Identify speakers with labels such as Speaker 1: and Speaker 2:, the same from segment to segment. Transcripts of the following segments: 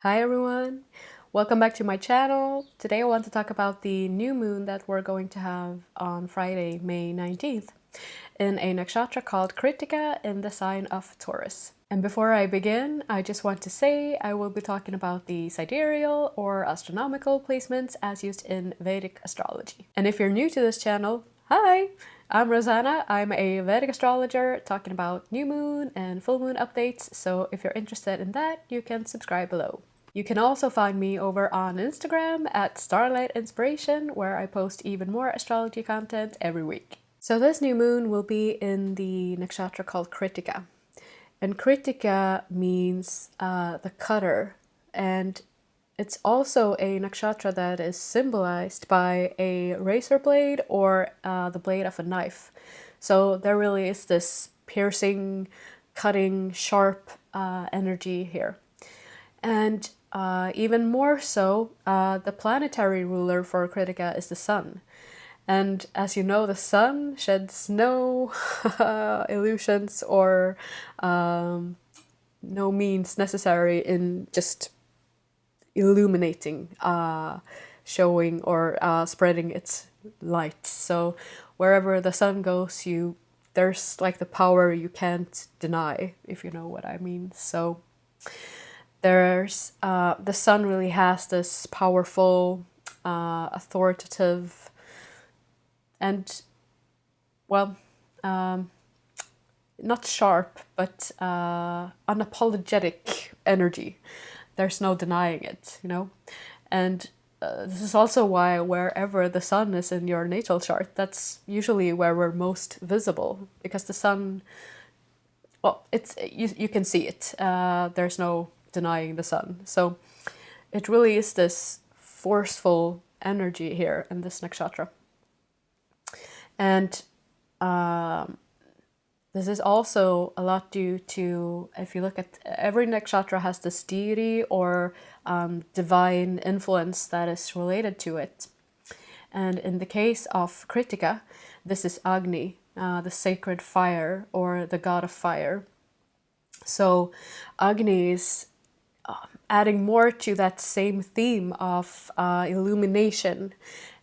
Speaker 1: Hi everyone! Welcome back to my channel. Today I want to talk about the new moon that we're going to have on Friday, May 19th in a nakshatra called Krittika in the sign of Taurus. And before I begin, I just want to say I will be talking about the sidereal or astronomical placements as used in Vedic astrology. And if you're new to this channel, hi! I'm 𝗂𝒧𝒧 I'm a Vedic astrologer talking about new moon and full moon updates, so if you're interested in that, you can subscribe below. You can also find me over on Instagram at Starlight Inspiration, where I post even more astrology content every week. So this new moon will be in the nakshatra called Krittika. And Krittika means the cutter, and it's also a nakshatra that is symbolized by a razor blade or the blade of a knife. So there really is this piercing, cutting, sharp energy here. And even more so, the planetary ruler for Krittika is the sun. And as you know, the sun sheds no illusions or no means necessary in just illuminating, showing or spreading its light. So wherever the sun goes, there's like the power you can't deny, if you know what I mean. So there's the sun really has this powerful, authoritative, and well, not sharp, but unapologetic energy. There's no denying it, you know? And this is also why wherever the sun is in your natal chart, that's usually where we're most visible, because the sun, well, you can see it. There's no denying the sun. So it really is this forceful energy here in this nakshatra. And this is also a lot due to, if you look at every nakshatra has this deity or divine influence that is related to it. And in the case of Krittika, this is Agni, the sacred fire or the god of fire. So Agni is adding more to that same theme of illumination.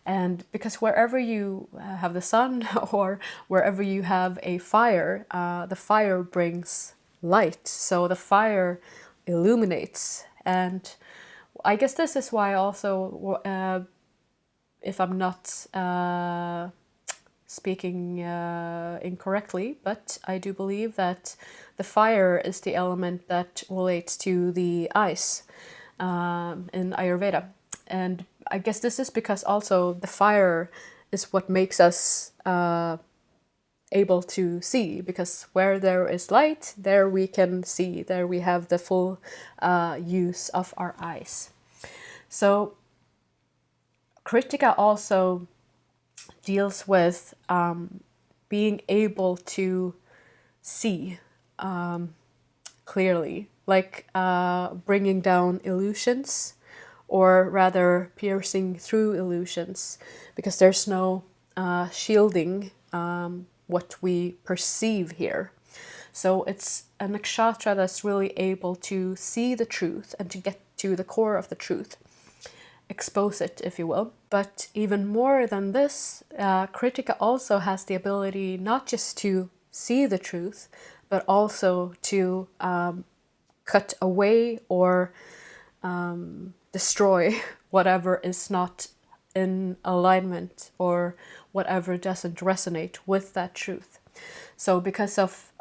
Speaker 1: And because wherever you have the sun or wherever you have a fire, the fire brings light. So the fire illuminates. And I guess this is why also, if I'm not speaking incorrectly, but I do believe that the fire is the element that relates to the ice in Ayurveda. And I guess this is because also the fire is what makes us able to see, because where there is light, there we can see, there we have the full use of our eyes. So Krittika also deals with being able to see clearly, like bringing down illusions, or rather piercing through illusions, because there's no shielding what we perceive here. So it's a nakshatra that's really able to see the truth and to get to the core of the truth, expose it, if you will. But even more than this, Krittika also has the ability not just to see the truth, but also to cut away or destroy whatever is not in alignment or whatever doesn't resonate with that truth. So because of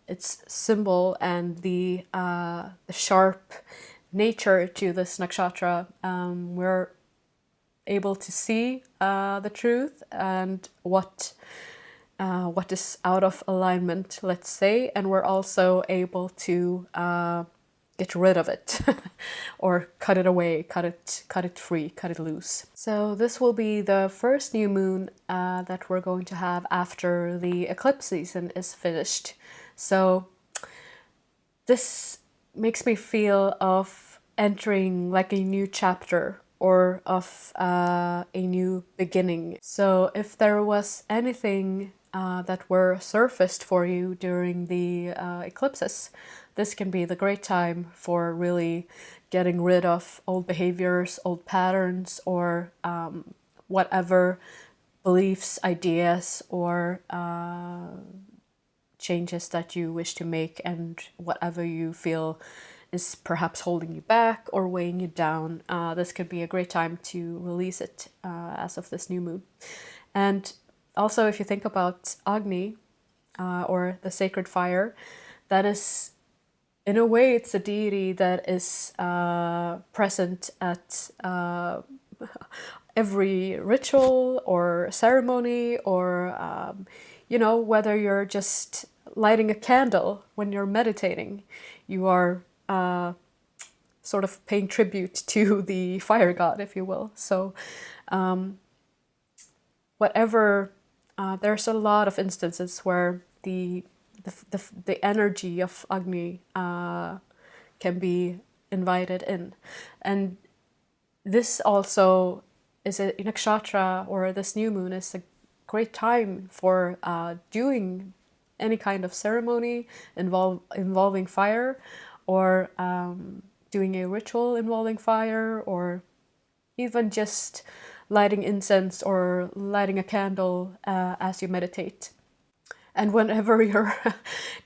Speaker 1: its symbol and the sharp nature to this nakshatra, we're able to see the truth and what is out of alignment, let's say, and we're also able to get rid of it or cut it away, cut it free, cut it loose. So this will be the first new moon that we're going to have after the eclipse season is finished. So this makes me feel of entering like a new chapter or of a new beginning. So if there was anything that were surfaced for you during the eclipses, this can be the great time for really getting rid of old behaviors, old patterns, or whatever beliefs, ideas, or changes that you wish to make, and whatever you feel is perhaps holding you back or weighing you down. This could be a great time to release it as of this new moon. And also, if you think about Agni, or the sacred fire, that is, in a way, it's a deity that is present at every ritual or ceremony, or you know, whether you're just lighting a candle when you're meditating, you are sort of paying tribute to the fire god, if you will. So whatever, there's a lot of instances where the energy of Agni can be invited in. And this also is a nakshatra, or this new moon is a great time for doing any kind of ceremony involving fire, or doing a ritual involving fire, or even just lighting incense or lighting a candle as you meditate. And whenever you're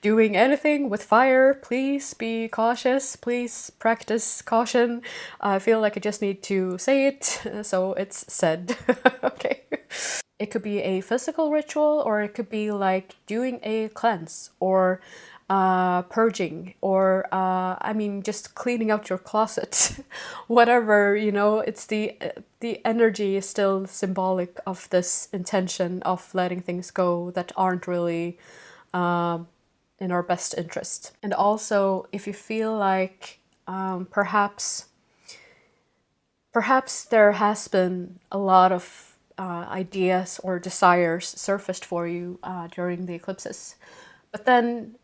Speaker 1: doing anything with fire, please be cautious, please practice caution. I feel like I just need to say it, so it's said. Okay. It could be a physical ritual, or it could be like doing a cleanse, or purging, or I mean, just cleaning out your closet. Whatever, you know, it's the energy is still symbolic of this intention of letting things go that aren't really in our best interest. And also, if you feel like perhaps there has been a lot of ideas or desires surfaced for you during the eclipses, but then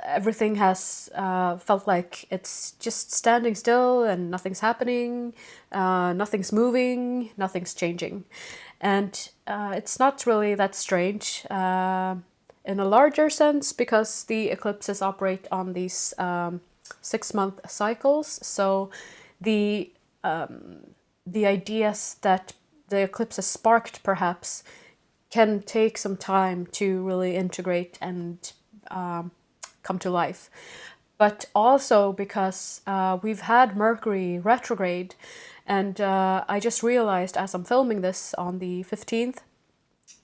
Speaker 1: everything has felt like it's just standing still and nothing's happening, nothing's moving, nothing's changing. And it's not really that strange in a larger sense, because the eclipses operate on these 6-month cycles. So the ideas that the eclipses sparked perhaps can take some time to really integrate and come to life. But also because we've had Mercury retrograde, and I just realized as I'm filming this on the 15th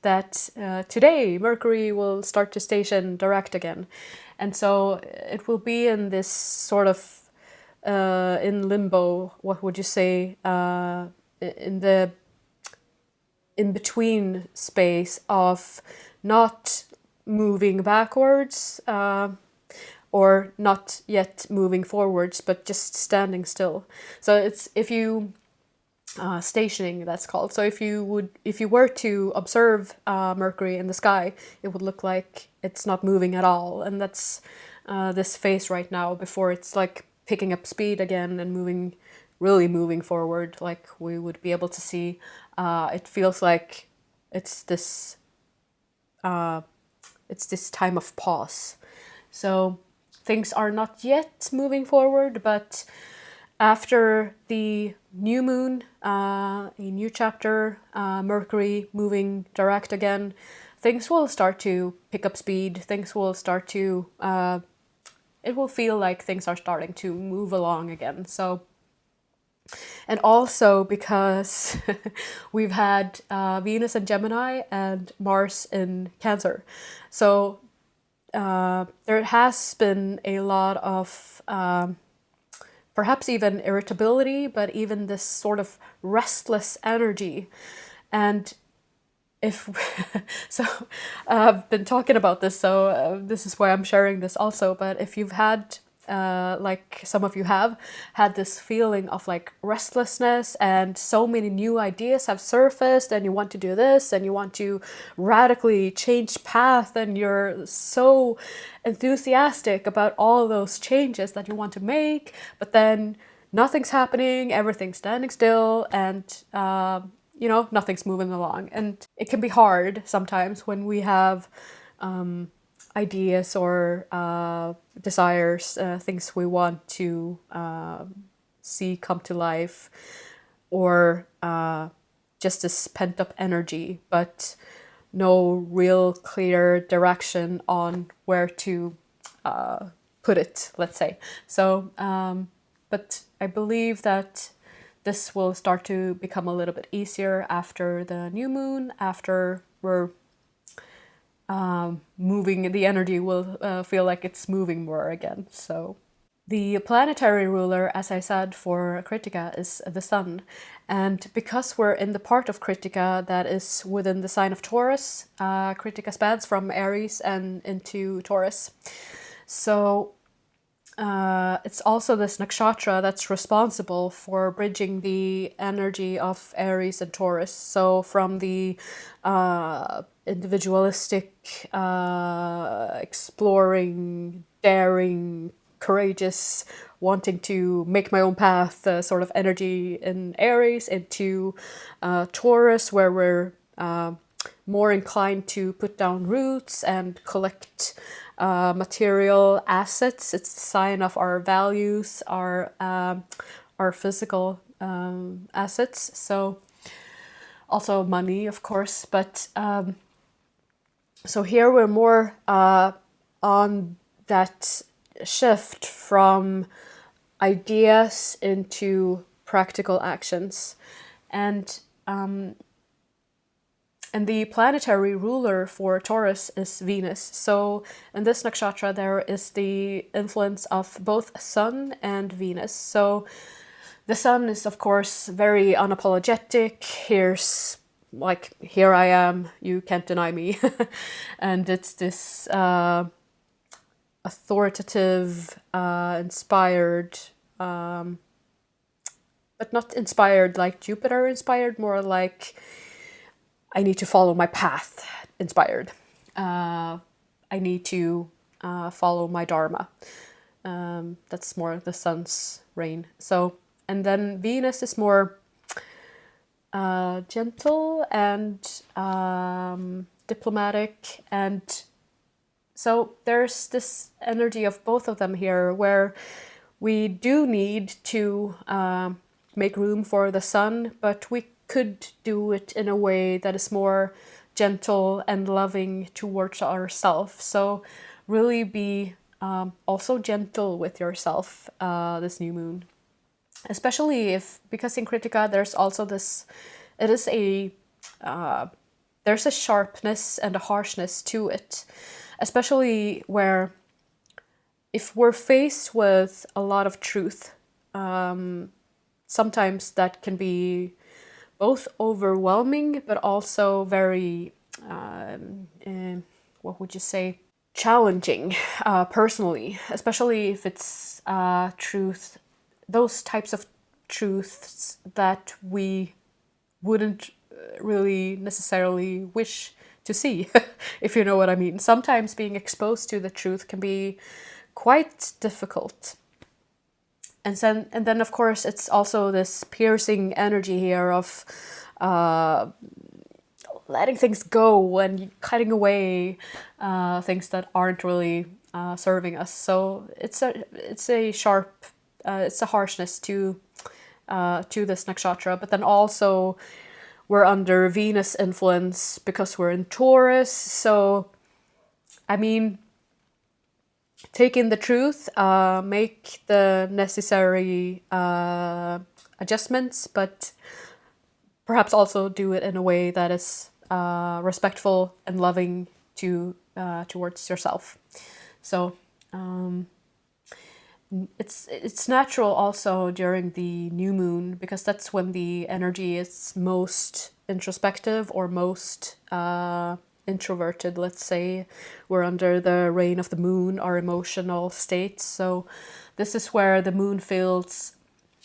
Speaker 1: that today Mercury will start to station direct again. And so it will be in this sort of in limbo, what would you say, in the in-between space of not moving backwards, or not yet moving forwards, but just standing still. So it's, if you stationing, that's called. So if you were to observe Mercury in the sky, it would look like it's not moving at all. And that's this phase right now, before it's like picking up speed again and really moving forward, like we would be able to see. It feels like it's this time of pause. So things are not yet moving forward, but after the new moon, a new chapter, Mercury moving direct again, things will start to pick up speed. Things will start to, it will feel like things are starting to move along again. So, and also because we've had Venus in Gemini and Mars in Cancer. So there has been a lot of perhaps even irritability, but even this sort of restless energy. And if so, I've been talking about this, so this is why I'm sharing this also. But if you've had like some of you have had this feeling of like restlessness, and so many new ideas have surfaced, and you want to do this, and you want to radically change path, and you're so enthusiastic about all those changes that you want to make, but then nothing's happening, everything's standing still, and you know, nothing's moving along. And it can be hard sometimes when we have ideas or desires, things we want to see come to life, or just this pent-up energy, but no real clear direction on where to put it, let's say. So, but I believe that this will start to become a little bit easier after the new moon, after we're moving, the energy will feel like it's moving more again. So the planetary ruler, as I said, for Krittika is the sun. And because we're in the part of Krittika that is within the sign of Taurus, Krittika spans from Aries and into Taurus. So it's also this nakshatra that's responsible for bridging the energy of Aries and Taurus. So from the individualistic, exploring, daring, courageous, wanting to make my own path sort of energy in Aries, into Taurus, where we're more inclined to put down roots and collect material assets. It's the sign of our values, our physical assets. So also money, of course. But so here we're more on that shift from ideas into practical actions. And the planetary ruler for Taurus is Venus. So in this nakshatra, there is the influence of both Sun and Venus. So the Sun is, of course, very unapologetic. Here's like, here I am, you can't deny me. And it's this authoritative, inspired, but not inspired like Jupiter inspired, more like I need to follow my path inspired. I need to follow my dharma. That's more the sun's reign. So, and then Venus is more gentle and diplomatic, and so there's this energy of both of them here, where we do need to make room for the sun, but we could do it in a way that is more gentle and loving towards ourselves. So really be also gentle with yourself this new moon. Especially if, because in Krittika there's also this, it is a, there's a sharpness and a harshness to it. Especially where if we're faced with a lot of truth, sometimes that can be both overwhelming, but also very, what would you say, challenging personally, especially if it's truth, those types of truths that we wouldn't really necessarily wish to see, if you know what I mean. Sometimes being exposed to the truth can be quite difficult. And then of course it's also this piercing energy here of letting things go and cutting away things that aren't really serving us. So it's a sharp, it's a harshness to this nakshatra. But then also we're under Venus influence because we're in Taurus. So I mean, take in the truth, make the necessary adjustments, but perhaps also do it in a way that is respectful and loving towards yourself. So it's natural also during the new moon, because that's when the energy is most introspective or most introverted, let's say. We're under the reign of the moon, our emotional states. So this is where the moon feels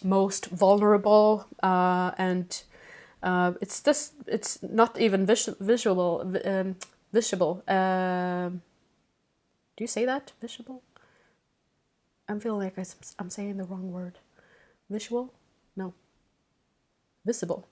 Speaker 1: most vulnerable, and it's not even visible. Do you say that? Visible? I'm feeling like I'm saying the wrong word. Visual? No. Visible.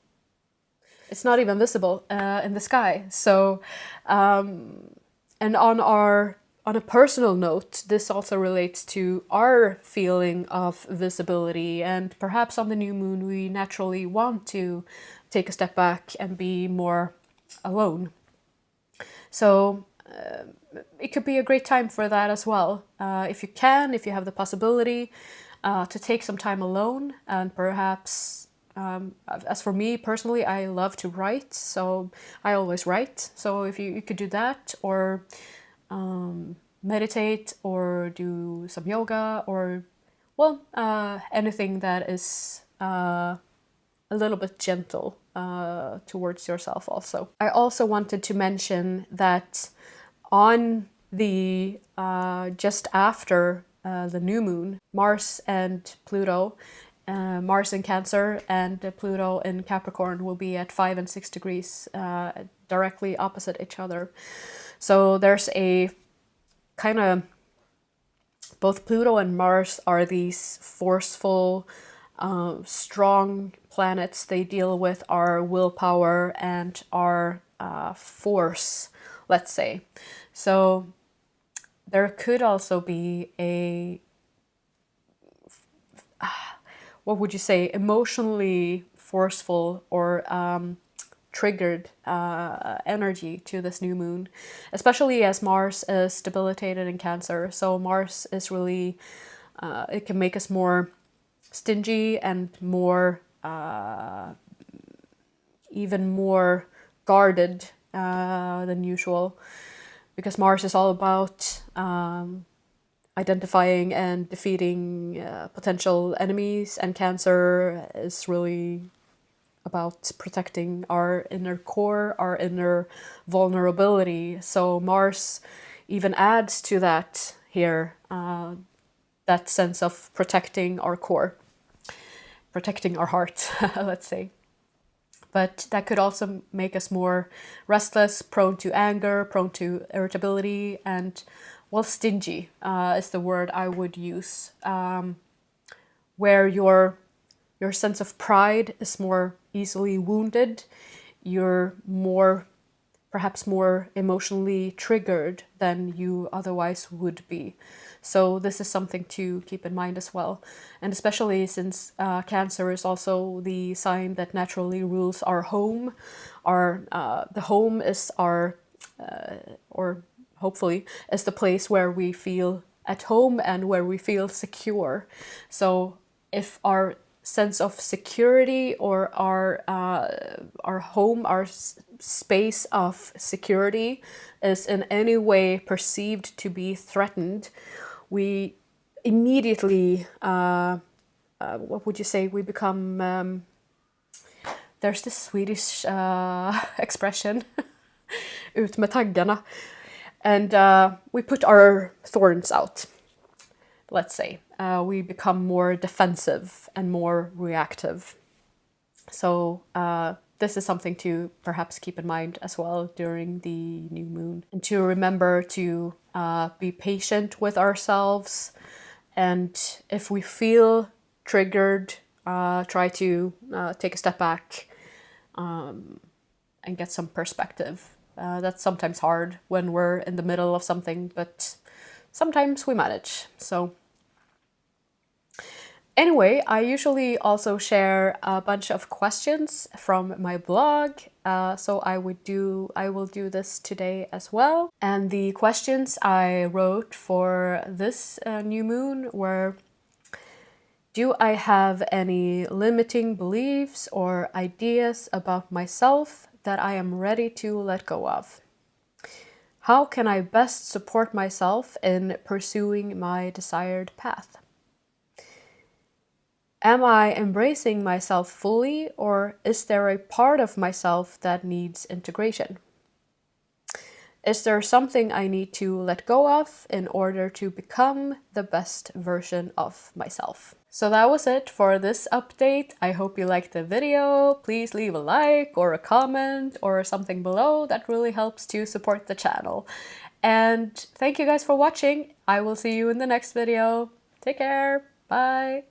Speaker 1: It's not even visible in the sky. So, and on our on a personal note, this also relates to our feeling of visibility, and perhaps on the new moon we naturally want to take a step back and be more alone. So it could be a great time for that as well. If you have the possibility to take some time alone, and perhaps, as for me personally, I love to write, so I always write. So if you could do that, or meditate, or do some yoga, or, well, anything that is a little bit gentle towards yourself also. I also wanted to mention that on the just after the new moon, Mars and Pluto, Mars in Cancer and Pluto in Capricorn will be at 5 and 6 degrees directly opposite each other. So there's a kind of, both Pluto and Mars are these forceful, strong planets. They deal with our willpower and our force, let's say. So there could also be a, what would you say, emotionally forceful or triggered energy to this new moon, especially as Mars is debilitated in Cancer. So Mars is really, it can make us more stingy and more, even more guarded than usual, because Mars is all about identifying and defeating potential enemies, and Cancer is really about protecting our inner core, our inner vulnerability. So Mars even adds to that here, that sense of protecting our core, protecting our heart, let's say. But that could also make us more restless, prone to anger, prone to irritability, and, well, stingy is the word I would use, where your sense of pride is more easily wounded. You're more, perhaps more emotionally triggered than you otherwise would be. So this is something to keep in mind as well. And especially since Cancer is also the sign that naturally rules our home. The home is our, or hopefully, is the place where we feel at home and where we feel secure. So if our sense of security, or our home, our space of security, is in any way perceived to be threatened, we immediately, what would you say, we become, there's this Swedish expression, 𝗂𝒏𝒚, and we put our thorns out, let's say. We become more defensive and more reactive. So this is something to perhaps keep in mind as well during the new moon. And to remember to be patient with ourselves. And if we feel triggered, try to take a step back and get some perspective. That's sometimes hard when we're in the middle of something, but sometimes we manage. So anyway, I usually also share a bunch of questions from my blog, so I will do this today as well. And the questions I wrote for this new moon were: do I have any limiting beliefs or ideas about myself that I am ready to let go of? How can I best support myself in pursuing my desired path? Am I embracing myself fully, or is there a part of myself that needs integration? Is there something I need to let go of in order to become the best version of myself? So that was it for this update. I hope you liked the video. Please leave a like or a comment or something below. That really helps to support the channel. And thank you guys for watching. I will see you in the next video. Take care. Bye.